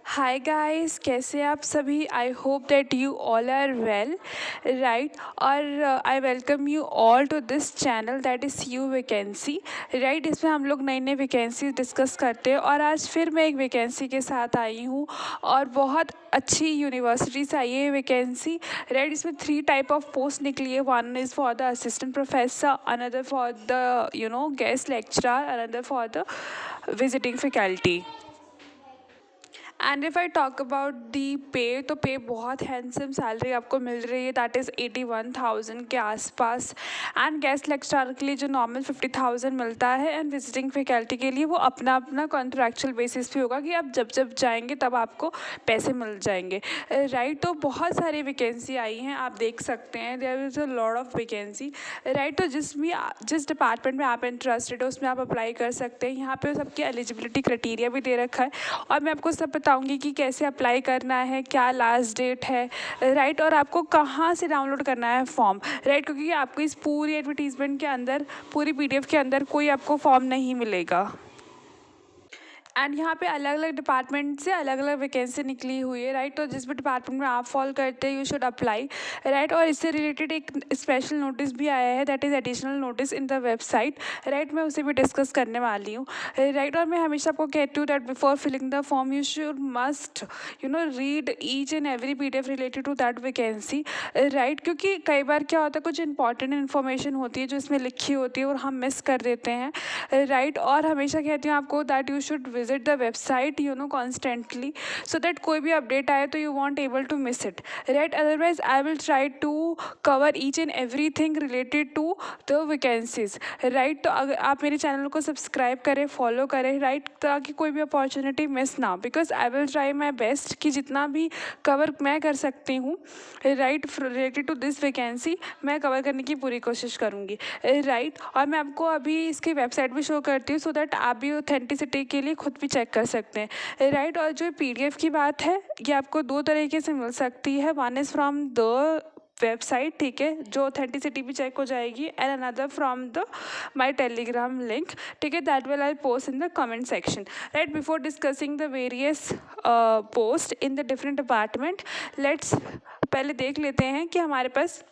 Hi guys, कैसे आप सभी। I hope that you all are well, right. और I welcome you all to this channel that is U vacancy, right. इसमें हम लोग नई नई वैकेंसी डिस्कस करते हैं और आज फिर मैं एक वैकेंसी के साथ आई हूँ और बहुत अच्छी यूनिवर्सिटी से आई है ये वैकेंसी, राइट। इसमें 3 टाइप ऑफ पोस्ट निकली है। One is for the assistant professor, another for the guest lecturer, another for the visiting faculty. And if I talk about the पे, तो पे बहुत हैंडसम सैलरी आपको मिल रही है, दैट इज़ 81,000 के आसपास। एंड गेस्ट लेक्चरर के लिए जो नॉर्मल 50,000 मिलता है, एंड विजिटिंग फैकल्टी के लिए वो अपना अपना कॉन्ट्रैक्चुअल बेसिस पे होगा कि आप जब जब जाएंगे तब आपको पैसे मिल जाएंगे, राइट। तो बहुत सारी वैकेंसी आई हैं, आप देख सकते हैं, there is a lot of vacancy, right. तो जिस डिपार्टमेंट में आप इंटरेस्टेड हो उसमें आप अप्लाई कर सकते हैं। यहाँ पे सबकी एलिजिबिलिटी क्राइटेरिया भी दे रखा है और मैं आपको सब बताऊंगी कि कैसे अप्लाई करना है, क्या लास्ट डेट है, राइट। और आपको कहाँ से डाउनलोड करना है फॉर्म, राइट, क्योंकि आपको इस पूरी एडवर्टीजमेंट के अंदर, पूरी पीडीएफ के अंदर कोई आपको फॉर्म नहीं मिलेगा। एंड यहाँ पे अलग अलग डिपार्टमेंट से अलग अलग वैकेंसी निकली हुई है, राइट। तो जिस भी डिपार्टमेंट में आप फॉल करते हैं यू शुड अप्लाई, राइट। और इससे रिलेटेड एक स्पेशल नोटिस भी आया है, that is additional notice in the website, right. मैं उसे भी डिस्कस करने वाली हूँ, राइट। और मैं हमेशा आपको कहती हूँ that before filling the form you should must read each and every PDF related to that vacancy, right. क्योंकि कई बार क्या होता है, कुछ इंपॉर्टेंट इन्फॉर्मेशन होती है जो इसमें लिखी होती है और हम मिस कर देते हैं, राइट। और हमेशा कहती हूँ आपको that you should visit the website constantly, so that कोई भी अपडेट आए तो you won't able to miss it, right. Otherwise I will try to cover each and every thing related to the vacancies, right. तो अगर आप मेरे channel को subscribe करें, फॉलो करें, राइट, ताकि कोई भी अपॉर्चुनिटी मिस ना हो, because I will try my best कि जितना भी कवर मैं कर सकती हूँ, right, related to this vacancy मैं कवर करने की पूरी कोशिश करूँगी, राइट। और मैं आपको अभी इसकी वेबसाइट भी शो करती हूँ सो दैट आप भी ऑथेंटिसिटी के लिए खुद भी चेक कर सकते हैं, राइट। और जो पीडीएफ की बात है ये आपको 2 तरीके से मिल सकती है, one is from the website, ठीक है, जो ऑथेंटिसिटी भी चेक हो जाएगी, and another from the my Telegram link, ठीक है, that will I post in the comment section, right. Before discussing the various post in the different department, let's पहले देख लेते हैं कि हमारे पास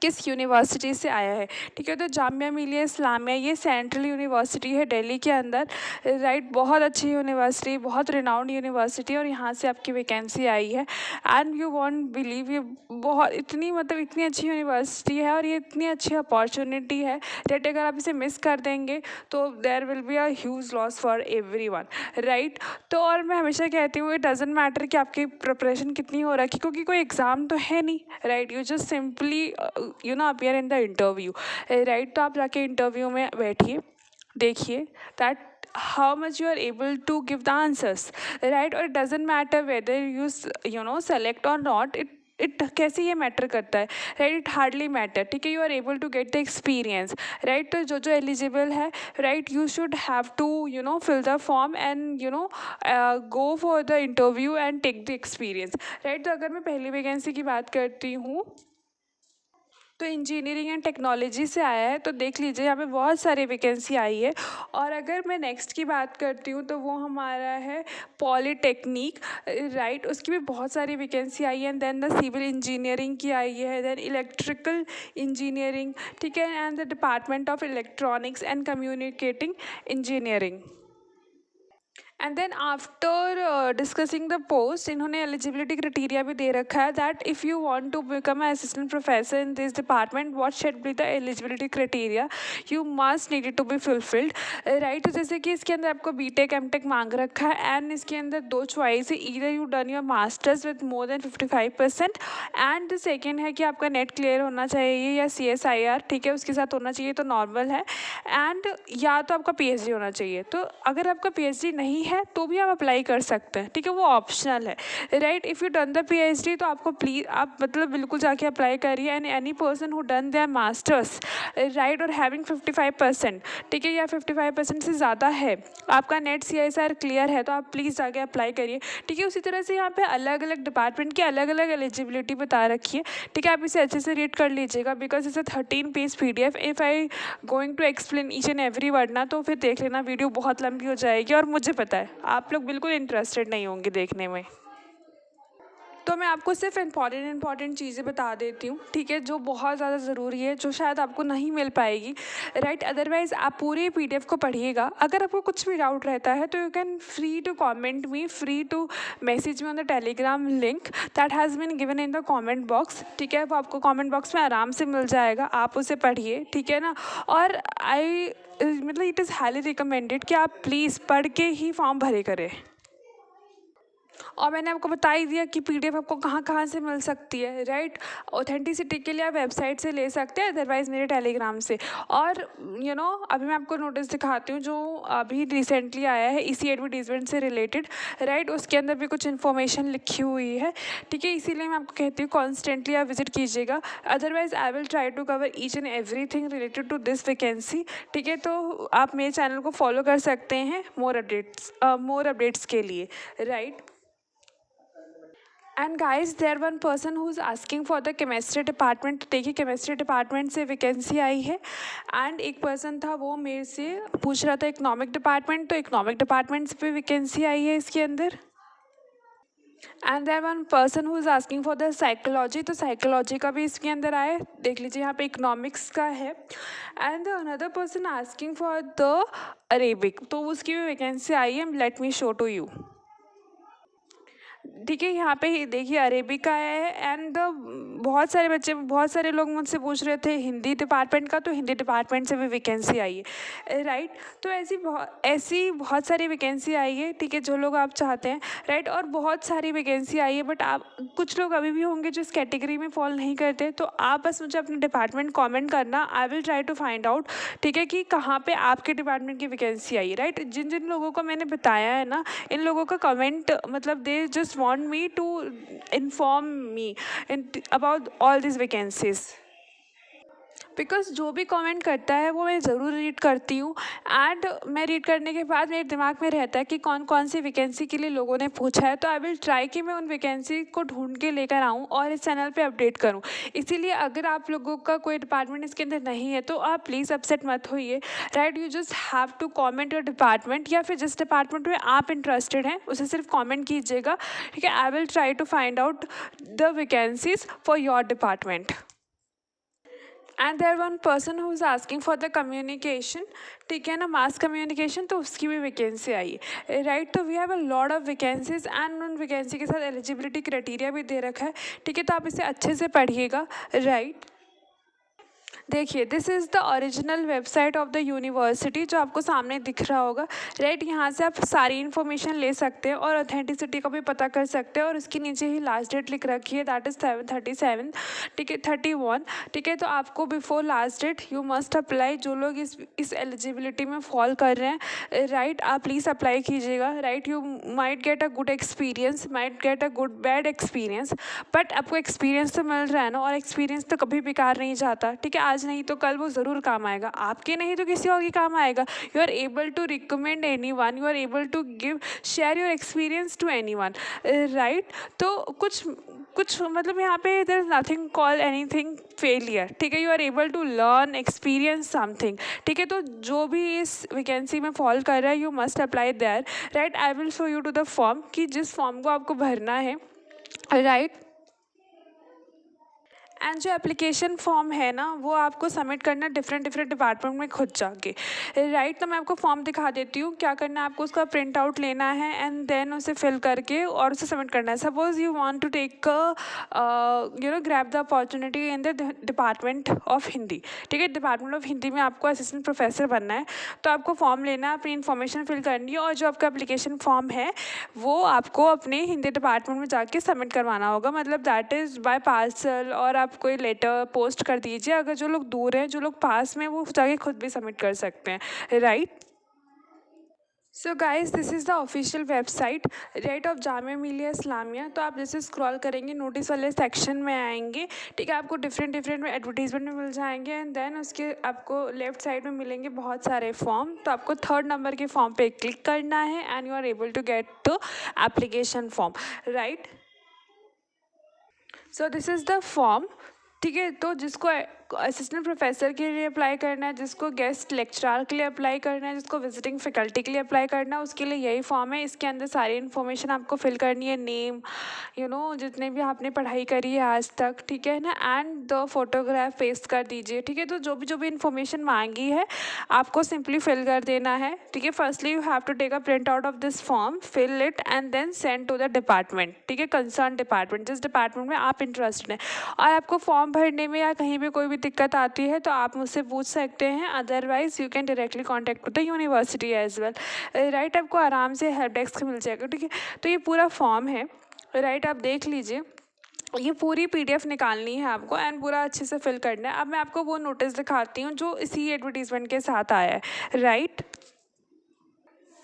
किस यूनिवर्सिटी से आया है, ठीक है। तो जामिया मिलिया इस्लामिया ये सेंट्रल यूनिवर्सिटी है दिल्ली के अंदर, राइट। बहुत अच्छी यूनिवर्सिटी, बहुत रिनाउंड यूनिवर्सिटी, और यहाँ से आपकी वैकेंसी आई है। एंड यू वॉन्ट बिलीव, ये बहुत इतनी अच्छी यूनिवर्सिटी है और ये इतनी अच्छी अपॉर्चुनिटी है दैट अगर आप इसे मिस कर देंगे तो there will be a huge loss for everyone, right. तो और मैं हमेशा कहती हूँ इट डजेंट मैटर कि आपकी प्रिपरेशन कितनी हो रखी, क्योंकि कोई एग्ज़ाम तो है नहीं, right. You just simply appear in the interview, right. तो आप जाके इंटरव्यू में बैठिए, देखिए that how much you are able to give the answers, right। और it doesn't matter whether you select or not, it कैसे ये मैटर करता है, राइट, इट हार्डली मैटर, ठीक है। You are able to get the experience, right. तो जो eligible है, right, you should have to fill the form and go for the interview and take the experience, right. तो अगर मैं पहली vacancy की बात करती हूँ तो इंजीनियरिंग एंड टेक्नोलॉजी से आया है, तो देख लीजिए यहाँ पे बहुत सारी वैकेंसी आई है। और अगर मैं नेक्स्ट की बात करती हूँ तो वो हमारा है पॉलीटेक्निक, राइट, उसकी भी बहुत सारी वैकेंसी आई है। देन द सिविल इंजीनियरिंग की आई है, देन इलेक्ट्रिकल इंजीनियरिंग, ठीक है, and the department of electronics and communicating engineering. And then after discussing the post, इन्होंने एलिजिबिलिटी क्राइटेरिया भी दे रखा है that if you want to become a assistant professor in this department what should be the eligibility criteria, you must need to be fulfilled, right. जैसे कि इसके अंदर आपको बीटेक एमटेक मांग रखा है, एंड इसके अंदर 2 चॉइस है, either you done your masters with more than 55%, and second है कि आपका नेट क्लियर होना चाहिए या CSIR, ठीक है, उसके साथ होना चाहिए तो नॉर्मल है, एंड या तो आपका PhD होना चाहिए। तो अगर आपका PhD नहीं है तो भी आप अप्लाई कर सकते हैं, ठीक है, वो ऑप्शनल है, right. If you done the PhD तो आपको प्लीज़ आप बिल्कुल जाके अप्लाई करिए, and any person who done there masters, right, और हैविंग 55%, ठीक है, या 55% से ज़्यादा है, आपका नेट CSIR क्लियर है, तो आप प्लीज़ जाके अप्लाई करिए, ठीक है। उसी तरह से यहाँ पे अलग अलग डिपार्टमेंट की अलग अलग एलिजिबिलिटी बता रखी है, ठीक है। आप इसे अच्छे से रीड कर लीजिएगा बिकॉज इसे 13 page PDF, if I going to explain each and every word ना तो फिर देख लेना वीडियो बहुत लंबी हो जाएगी, और मुझे पता है, आप लोग बिल्कुल इंटरेस्टेड नहीं होंगे देखने में। तो मैं आपको सिर्फ इम्पॉर्टेंट चीज़ें बता देती हूँ, ठीक है, जो बहुत ज़्यादा ज़रूरी है, जो शायद आपको नहीं मिल पाएगी, राइट। अदरवाइज़ आप पूरे PDF को पढ़िएगा। अगर आपको कुछ भी डाउट रहता है तो you can free to comment me, free to message me on the Telegram link that has been given in the comment box, ठीक है। वो आपको कॉमेंट बॉक्स में आराम से मिल जाएगा, आप उसे पढ़िए, ठीक है ना। और मतलब इट इज़ हाईली रिकमेंडेड कि आप प्लीज़ पढ़ के ही फॉर्म भरे करें। और मैंने आपको बता ही दिया कि PDF आपको कहाँ कहाँ से मिल सकती है, राइट। ऑथेंटिसिटी के लिए आप वेबसाइट से ले सकते हैं, अदरवाइज़ मेरे टेलीग्राम से। और अभी मैं आपको नोटिस दिखाती हूँ जो अभी रिसेंटली आया है इसी एडवर्टीजमेंट से रिलेटेड, राइट। उसके अंदर भी कुछ इन्फॉर्मेशन लिखी हुई है, ठीक है। इसीलिए मैं आपको कहती हूँ कॉन्स्टेंटली आप विजिट कीजिएगा। Otherwise I will try to cover each and everything related to this vacancy, ठीक है। तो आप मेरे चैनल को फॉलो कर सकते हैं मोर अपडेट्स के लिए, right. And guys there one person who is asking for the chemistry department. देखिए केमिस्ट्री डिपार्टमेंट से वैकेंसी आई है। एंड एक पर्सन था वो मेरे से पूछ रहा था इकोनॉमिक डिपार्टमेंट, तो इकोनॉमिक डिपार्टमेंट से भी वैकेंसी आई है इसके अंदर। And there one person who is asking for the psychology, तो साइकोलॉजी का भी इसके अंदर आया है, देख लीजिए यहाँ पे इकोनॉमिक्स का है। And another person asking for the Arabic, तो उसकी भी वैकेंसी आई है, let me show to you, ठीक है। यहाँ पे ही देखिए अरेबिक का है। एंड बहुत सारे लोग मुझसे पूछ रहे थे हिंदी डिपार्टमेंट का, तो हिंदी डिपार्टमेंट से भी वैकेंसी आई है, राइट। तो ऐसी बहुत सारी वैकेंसी आई है, ठीक है, जो लोग आप चाहते हैं, राइट। और बहुत सारी वैकेंसी आई है, बट आप कुछ लोग अभी भी होंगे जो इस कैटेगरी में फॉल नहीं करते, तो आप बस मुझे अपने डिपार्टमेंट कॉमेंट करना, I will try to find out, ठीक है, कि कहाँ पे आपके डिपार्टमेंट की वैकेंसी आई है, राइट। जिन जिन लोगों को मैंने बताया है ना, इन लोगों का कमेंट मतलब they just want me to inform me about all these vacancies, because जो भी कमेंट करता है वो मैं ज़रूर रीड करती हूँ। एंड मैं रीड करने के बाद मेरे दिमाग में रहता है कि कौन कौन सी वैकेंसी के लिए लोगों ने पूछा है, तो आई विल ट्राई कि मैं उन वैकेंसी को ढूंढ के लेकर आऊँ और इस चैनल पे अपडेट करूँ। इसीलिए अगर आप लोगों का कोई डिपार्टमेंट इसके अंदर नहीं है तो आप प्लीज़ अपसेट मत होइए, right. You just have to comment your department, या फिर जिस डिपार्टमेंट में आप इंटरेस्टेड हैं उसे सिर्फ कॉमेंट कीजिएगा, ठीक है। I will try to find out the vacancies for your department. And there one person who is asking for the communication, ठीक है ना, मास कम्युनिकेशन, तो उसकी भी वैकेंसी आई है, राइट। तो we have a lot of vacancies and उन वैकेंसी के साथ एलिजिबिलिटी क्राइटेरिया भी दे रखा है, ठीक है। तो आप इसे अच्छे से पढ़िएगा, राइट। देखिए this is the original website of the university, जो आपको सामने दिख रहा होगा, राइट। यहाँ से आप सारी इन्फॉर्मेशन ले सकते हैं और ऑथेंटिसिटी का भी पता कर सकते हैं। और उसके नीचे ही लास्ट डेट लिख रखी है, दैट इज़ 7/37, ठीक है, 31, ठीक है। तो आपको before last date you must apply. जो लोग इस एलिजिबिलिटी में फॉल कर रहे हैं, राइट, आप प्लीज़ अप्लाई कीजिएगा, right. You might get a good experience, might get a good bad experience, but आपको एक्सपीरियंस तो मिल रहा है ना, और एक्सपीरियंस तो कभी बेकार नहीं जाता, ठीक है। आज नहीं तो कल वो ज़रूर काम आएगा, आपके नहीं तो किसी और के काम आएगा। You are able to recommend anyone, you are able to share your experience to anyone, right. तो कुछ मतलब यहाँ पे there is nothing call anything failure, ठीक है। You are able to learn experience something, ठीक है। तो जो भी इस वैकेंसी में फॉल कर रहा है you must apply there, right. I will show you to the form कि जिस फॉर्म को आपको भरना है, राइट। एंड जो एप्लीकेशन फॉर्म है ना वो आपको सबमिट करना डिफरेंट डिपार्टमेंट में खुद जाके, राइट। तो मैं आपको फॉर्म दिखा देती हूँ क्या करना है। आपको उसका प्रिंट आउट लेना है एंड देन उसे फिल करके और उसे सबमिट करना है। Suppose you want to take grab the opportunity in the department of Hindi, ठीक है। डिपार्टमेंट ऑफ हिंदी में आपको असिस्टेंट प्रोफेसर बनना है, तो आपको फॉर्म लेना है, अपनी इन्फॉर्मेशन फिल करनी है, और जो आपका एप्लीकेशन फॉर्म है वो आपको अपने हिंदी डिपार्टमेंट में जाके सबमिट करवाना होगा। मतलब दैट इज़ बाय पार्सल, और आप कोई लेटर पोस्ट कर दीजिए। अगर जो लोग दूर हैं, जो लोग पास में, वो जाके खुद भी सबमिट कर सकते हैं, right. So guys this is the official website, right, of Jamia Millia Islamia. तो आप जैसे स्क्रॉल करेंगे नोटिस वाले सेक्शन में आएंगे, ठीक है। आपको डिफरेंट में एडवर्टीजमेंट में मिल जाएंगे एंड देन उसके आपको लेफ्ट साइड में मिलेंगे बहुत सारे फॉर्म। तो आपको 3rd नंबर के फॉर्म पे क्लिक करना है and you are able to get the application form, right. So this is the form, ठीक है। तो जिसको असिस्टेंट प्रोफेसर के लिए अप्लाई करना है, जिसको गेस्ट लेक्चरर के लिए अप्लाई करना है, जिसको विजिटिंग फैकल्टी के लिए अप्लाई करना है, उसके लिए यही फॉर्म है। इसके अंदर सारी इन्फॉर्मेशन आपको फिल करनी है, नेम, जितने भी आपने पढ़ाई करी है आज तक, ठीक है ना, एंड द फोटोग्राफ पेस्ट कर दीजिए, ठीक है। तो जो भी इन्फॉर्मेशन मांगी है आपको सिंपली फिल कर देना है, ठीक है। Firstly you have to take a print out of this form, fill it and then send to the department, ठीक है, कंसर्न डिपार्टमेंट, जिस डिपार्टमेंट में आप इंटरेस्टेड हैं। और आपको फॉर्म भरने में या कहीं भी कोई भी दिक्कत आती है तो आप मुझसे पूछ सकते हैं, otherwise you can directly contact with the university as well, right. आपको आराम से हेल्प डेस्क मिल जाएगा, ठीक है। तो ये पूरा फॉर्म है, राइट, आप देख लीजिए। ये पूरी पीडीएफ निकालनी है आपको एंड पूरा अच्छे से फिल करना है। अब मैं आपको वो नोटिस दिखाती हूँ जो इसी एडवर्टीजमेंट के साथ आया है, राइट।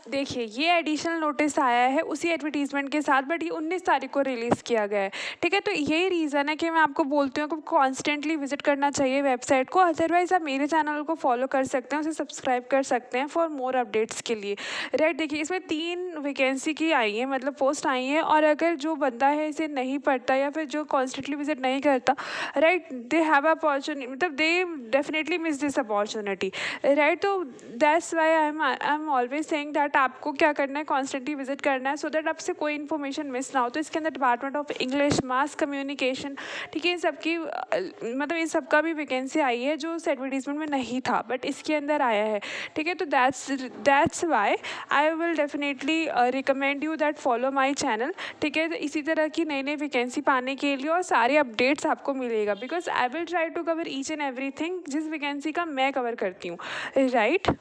देखिए, ये एडिशनल नोटिस आया है उसी एडवर्टीजमेंट के साथ, बट ये 19 तारीख को रिलीज़ किया गया है, ठीक है। तो यही रीज़न है कि मैं आपको बोलती हूँ आपको कॉन्स्टेंटली विजिट करना चाहिए वेबसाइट को। अदरवाइज़ आप मेरे चैनल को फॉलो कर सकते हैं, उसे सब्सक्राइब कर सकते हैं फॉर मोर अपडेट्स के लिए, राइट। देखिए, इसमें 3 वैकेंसी की आई है, मतलब पोस्ट आई है, और अगर जो बंदा है इसे नहीं पढ़ता या फिर जो कॉन्स्टेंटली विजिट नहीं करता, राइट, दे हैव अपॉर्चुनिटी, मतलब they definitely miss this opportunity, right. तो that's why I am always saying that आपको क्या करना है, कॉन्स्टेंटली विजिट करना है, सो दैट आपसे कोई इन्फॉर्मेशन मिस ना हो। तो इसके अंदर department of English, mass communication, ठीक है, इन सब की मतलब इन सब का भी वैकेंसी आई है जो उस एडवर्टीजमेंट में नहीं था, बट इसके अंदर आया है, ठीक है। तो that's why I will definitely recommend you that follow my channel, ठीक है। तो इसी तरह की नई नई वैकेंसी पाने के लिए और सारे अपडेट्स आपको मिलेगा, because I will try to cover each and everything जिस वैकेंसी का मैं कवर करती हूँ, राइट।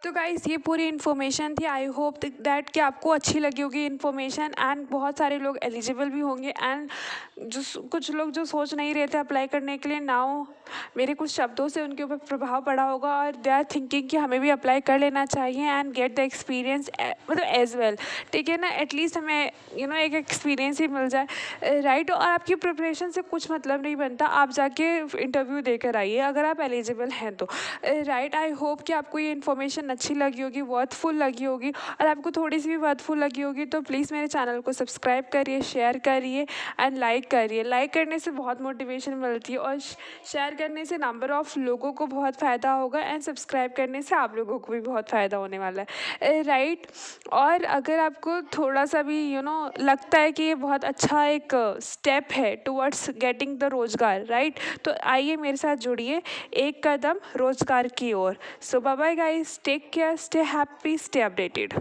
तो गाइस, ये पूरी इन्फॉर्मेशन थी। आई होप दैट कि आपको अच्छी लगी होगी इन्फॉर्मेशन, एंड बहुत सारे लोग एलिजिबल भी होंगे, एंड जो कुछ लोग जो सोच नहीं रहे थे अप्लाई करने के लिए, नाउ मेरे कुछ शब्दों से उनके ऊपर प्रभाव पड़ा होगा और दे आर थिंकिंग कि हमें भी अप्लाई कर लेना चाहिए एंड गेट द एक्सपीरियंस, मतलब एज वेल, ठीक है ना। एटलीस्ट हमें एक एक्सपीरियंस ही मिल जाए, राइट। और आपकी प्रिपरेशन से कुछ मतलब नहीं बनता, आप जाके इंटरव्यू देकर आइए अगर आप एलिजिबल हैं तो, राइट। आई होप कि आपको ये इन्फॉर्मेशन अच्छी लगी होगी, वर्थफुल लगी होगी, और आपको थोड़ी सी भी वर्थफुल लगी होगी तो प्लीज़ मेरे चैनल को सब्सक्राइब करिए, शेयर करिए एंड लाइक करिए। लाइक करने से बहुत मोटिवेशन मिलती है, और शेयर करने से नंबर ऑफ़ लोगों को बहुत फ़ायदा होगा, एंड सब्सक्राइब करने से आप लोगों को भी बहुत फ़ायदा होने वाला है, राइट। और अगर आपको थोड़ा सा भी लगता है कि ये बहुत अच्छा एक स्टेप है टुवर्ड्स गेटिंग द रोज़गार, राइट, तो आइए मेरे साथ जुड़िए एक कदम रोज़गार की ओर। So bye bye guys, take care, stay happy, stay updated.